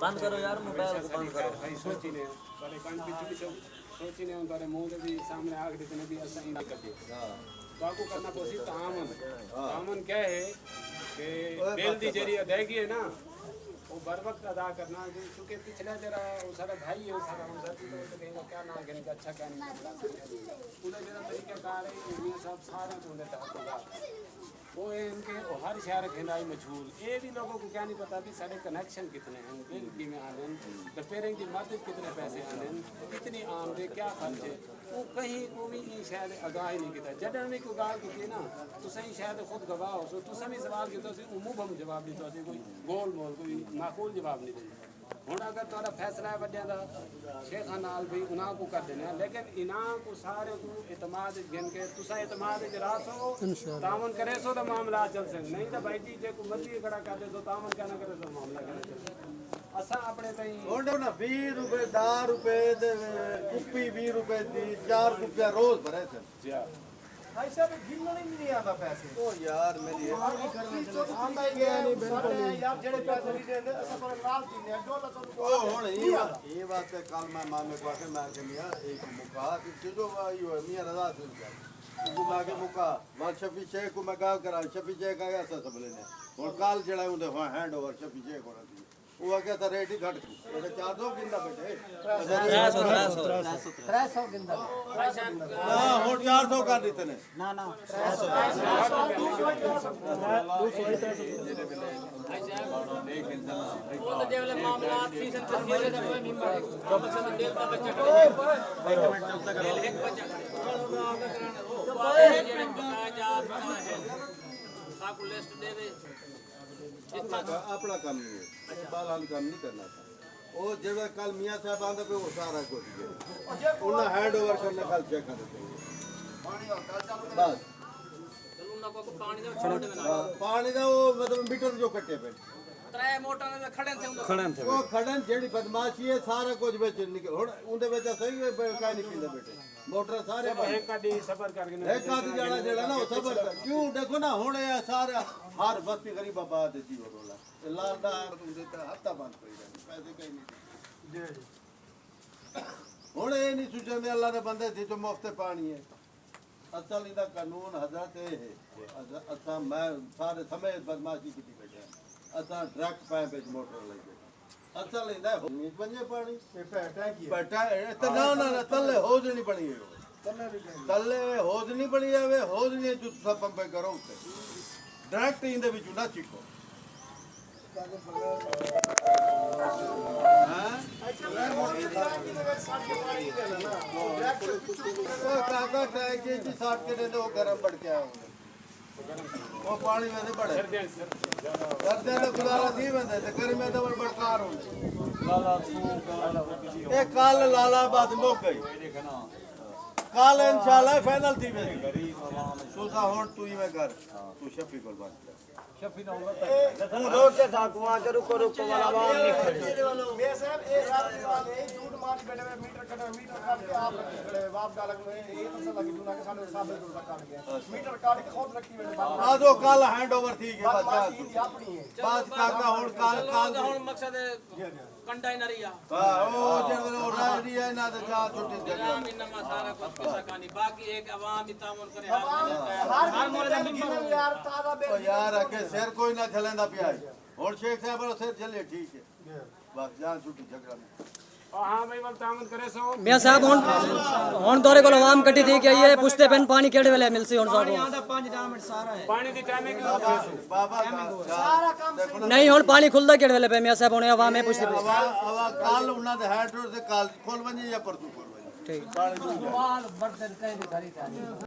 बंद करो यार मोबाइल को बंद करो भाई सोची ने बड़े कान पिछ भी सोची ने उनके मुंह के भी सामने आग देते ने भी ऐसा ही कर दे तो आपको करना पड़ेगी तामन तामन क्या है कि बेल दी जरिए अदायगी है ना वो बर वक्त अदा करना क्योंकि पिछले जरा वो सारा भाई है वो सारा हम सर तो कहेंगे क्या ना कहेंगे अच्छा क्या नहीं पूरा जरा तरीक़ाकार है ये सब सारे तो होते हैं वो इनके हर शहर के नाई मशहूर ये भी लोगों को क्या नहीं पता भी सारे कनेक्शन कितने हैं बिल की में आने रिपेयरिंग की मदद कितने पैसे आने कितनी आमदे क्या खर्च है वो कहीं वो भी शायद आगाह ही नहीं किया जडन में कोई गाल की ना तो सही शायद खुद गवाह हो सो तुम भी सवाल किया उमूब हम जवाब नहीं तो कोई गोल मोल कोई माकूल जवाब नहीं देते हूँ अगर तुम्हारा फैसला है वड्या का शेखा नाल भी उन्हों को कर देना लेकिन इन्हों को सारे को एतमाद गिन के तुसा एतमाद रास हो तामन करे सो तो मामला चल सके नहीं तो भाई जी जो मर्जी खड़ा कर दे तो तामन क्या ना करे तो मामला क्या चल सके असा अपने ताई ओंडो ना 20 रुपए 10 रुपए दे कुप्पी 20 रुपए दी 4 रुपया रोज भरे थे जी भाई साहब गिनने नहीं आता पैसे ओ यार मेरी आंदा ही गया नहीं बिल्कुल यार जेड़े पैसे नहीं देंदे असा पर लाल चीने जो ला तो ओ हुन ये बात है कल मैं मामे को आके मैं के मियां एक मुका कि जो आई हो मियां रजा से को लागे मुका वन शफी शेख को मैं गांव करा शफी शेख आ गया सब लेने और कल जेड़ा उंदे हैंड ओवर शफी शेख होना वो आ गया था रेट ही घट गई ये 400 गिंदा बैठे 300 गिंदा हां और 400 कर देते ने ना ना 300 अपना काम नहीं है बालान काम नहीं करना था वो जब कल मियां साहब आंदा पे वो सारा कुछ उन्हें हैंड ओवर करने कल चेक कर देंगे बस पानी का वो मतलब मीटर जो कट्टे पे वो खड़न जेडी बदमाशी है सारा कुछ बेच निकल हुन उंदे बेच सही है काई नहीं पींदे बेटे मोटर सारे एक काडी सफर करके एक आदि जाना जेड़ा ना वो सफर कर क्यों देखो ना हुन ये सारा हर बस्ती गरीब आबाद जी हो रोला लालदार तुम देता हत्ता बंद पई रही पैसे कहीं नहीं जी हुन ये नहीं सुझंदे अल्लाह दे बंदे थी जो मुफ्त पानी है असल इदा कानून हजरत है असा मैं सारे समय बदमाशी की बैठे असा डायरेक्ट पाइप पे मोटर लगे असल इंदा नीच बने पानी पैटा इतना ना तले होज नहीं बनी है तले होज नहीं बनी है होज नहीं जो सब पंप करो उसे डायरेक्ट इंदे विच ना चिको काका टैग के 60 के दे दो गरम बढ़ के आओ वो पानी में से बड़े सर्दे में गुजारा नहीं बंदे ते गर्मी में तो बड़कार हो लाला काल लाला बात मुक गई काल इंशाल्लाह फाइनल थी मेरी सोचा होड़ तू ही में कर तू शफी को बात शफी ना होगा तू रोक के था कुआं के रुको वाला आवाज नहीं खड़ी मैं साहब ए रात वाले झूठ मार बैठे मीटर काट के आप बाप डाल के ये तो लगी दूना के सामने साबे दूर काट गया मीटर काट के खुद रखी बैठे आ जो कल हैंडओवर थी के बच्चा अपनी है बात काका हुन काल हुन मकसद कंटेनरिया हां ओ जो राजी है ना तो जा छुट्टी दे इनमा सारा कुछ पैसा कहानी बाकी एक आवाम तामन करे हर मोले यार ताजा ओ यार आके सिर कोई ना चलेंदा पिया हुन शेख साहब रो सिर चले ठीक है बस जा छुट्टी झगड़ा में हां भाई वल तामन करे सो मियां साहब हुन तोरे को आवाम कटी थी कि ये पूछते पेन पानी केड़े वेले मिलसी हुन साडो आंदा 5 मिनट सारा है पानी दी टाइम की बाबा सारा काम नहीं हुन पानी खुलदा केड़े वेले पे मियां साहब हुन आवाम में पूछते पे हवा काल उना दे हेड रोड से काल खोल वनी या परसू खोल वनी ठीक सवाल बर्तन कहीं भी खरीदा